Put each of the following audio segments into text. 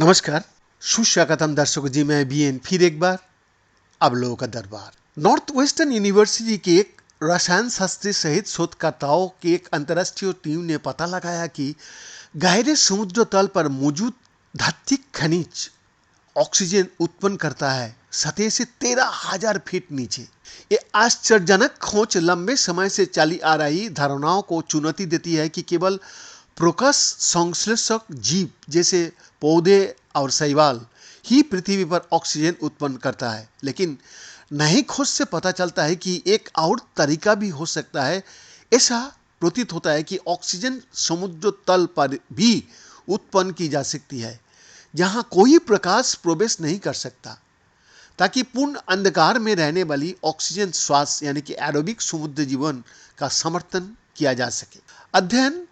नमस्कार, सुस्वागतम दर्शकों जी। मैं बीएन फिर एक बार आप लोगों का दरबार। नॉर्थ वेस्टर्न यूनिवर्सिटी के एक रसायन शास्त्री सहित शोधकर्ताओं की एक अंतर्राष्ट्रीय टीम ने पता लगाया कि गहरे समुद्र तल पर मौजूद धात्विक खनिज ऑक्सीजन उत्पन्न करता है सतह से 13,000 फीट नीचे। ये आश्चर्यजनक खोज लंबे समय से चली आ रही धारणाओं को चुनौती देती है कि केवल प्रकाश संश्लेषक जीव जैसे पौधे और शैवाल ही पृथ्वी पर ऑक्सीजन उत्पन्न करता है, लेकिन नई खोज से पता चलता है कि एक और तरीका भी हो सकता है। ऐसा प्रतीत होता है कि ऑक्सीजन समुद्र तल पर भी उत्पन्न की जा सकती है, जहां कोई प्रकाश प्रवेश नहीं कर सकता, ताकि पूर्ण अंधकार में रहने वाली ऑक्सीजन श्वास यानी कि एरोबिक समुद्र जीवन का समर्थन किया जा सके। अध्ययन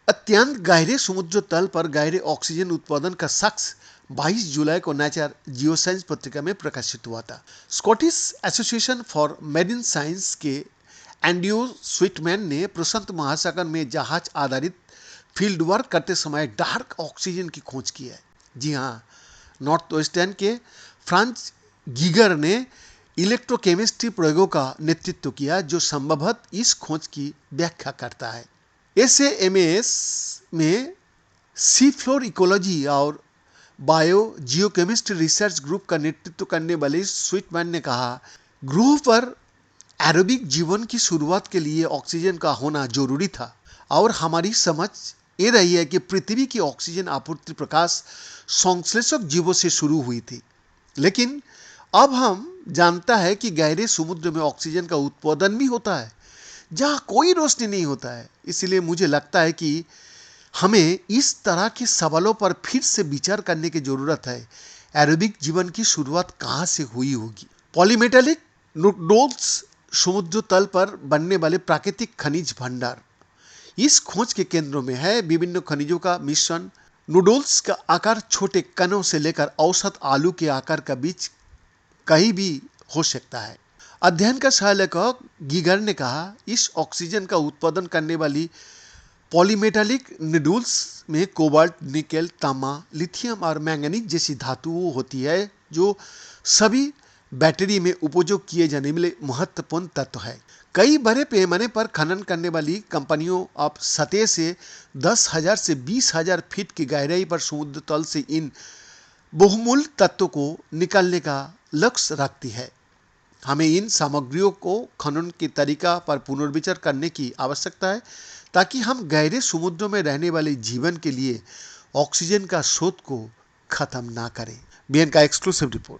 अत्यंत गहरे समुद्र तल पर गहरे ऑक्सीजन उत्पादन का साक्ष्य 22 जुलाई को नेचर जियोसाइंस पत्रिका में प्रकाशित हुआ था। Scottish association for marine science के एंड्रयू स्वीटमैन ने प्रशांत महासागर में जहाज आधारित फील्ड वर्क करते समय डार्क ऑक्सीजन की खोज की है। जी हाँ, नॉर्थ वेस्टर्न के फ्रांस गीगर ने इलेक्ट्रोकेमिस्ट्री प्रयोगों का नेतृत्व किया, जो संभवतः इस खोज की व्याख्या करता है। SAMAS में सी फ्लोर इकोलॉजी और बायो जियोकेमिस्ट्री रिसर्च ग्रुप का नेतृत्व करने वाले स्वीटमैन ने कहा, ग्रह पर एरोबिक जीवन की शुरुआत के लिए ऑक्सीजन का होना जरूरी था और हमारी समझ ये रही है कि पृथ्वी की ऑक्सीजन आपूर्ति प्रकाश संश्लेषक जीवों से शुरू हुई थी, लेकिन अब हम जानता है कि गहरे समुद्र में ऑक्सीजन का उत्पादन भी होता है जहां कोई रोशनी नहीं होता है। इसलिए मुझे लगता है कि हमें इस तरह के सवालों पर फिर से विचार करने की जरूरत है। एरोबिक जीवन की शुरुआत कहां से हुई होगी? पॉलीमेटालिक नूडल्स समुद्र तल पर बनने वाले प्राकृतिक खनिज भंडार इस खोज के केंद्रों में है। विभिन्न खनिजों का मिश्रण नूडल्स का आकार छोटे कणों से लेकर औसत आलू के आकार का बीच कहीं भी हो सकता है। अध्ययन का सहलेखक गीगर ने कहा, इस ऑक्सीजन का उत्पादन करने वाली पॉलीमेटालिक नूडल्स में कोबाल्ट, निकेल, तांबा, लिथियम और मैंगनीज जैसी धातुओं होती है, जो सभी बैटरी में उपयोग किए जाने वाले महत्वपूर्ण तत्व है। कई बड़े पैमाने पर खनन करने वाली कंपनियों अब सतह से 10,000 से 20,000 फीट की गहराई पर समुद्र तल से इन बहुमूल्य तत्वों को निकालने का लक्ष्य रखती है। हमें इन सामग्रियों को खनन के तरीका पर पुनर्विचार करने की आवश्यकता है, ताकि हम गहरे समुद्र में रहने वाले जीवन के लिए ऑक्सीजन का स्रोत को खत्म ना करें। बीएन का एक्सक्लूसिव रिपोर्ट।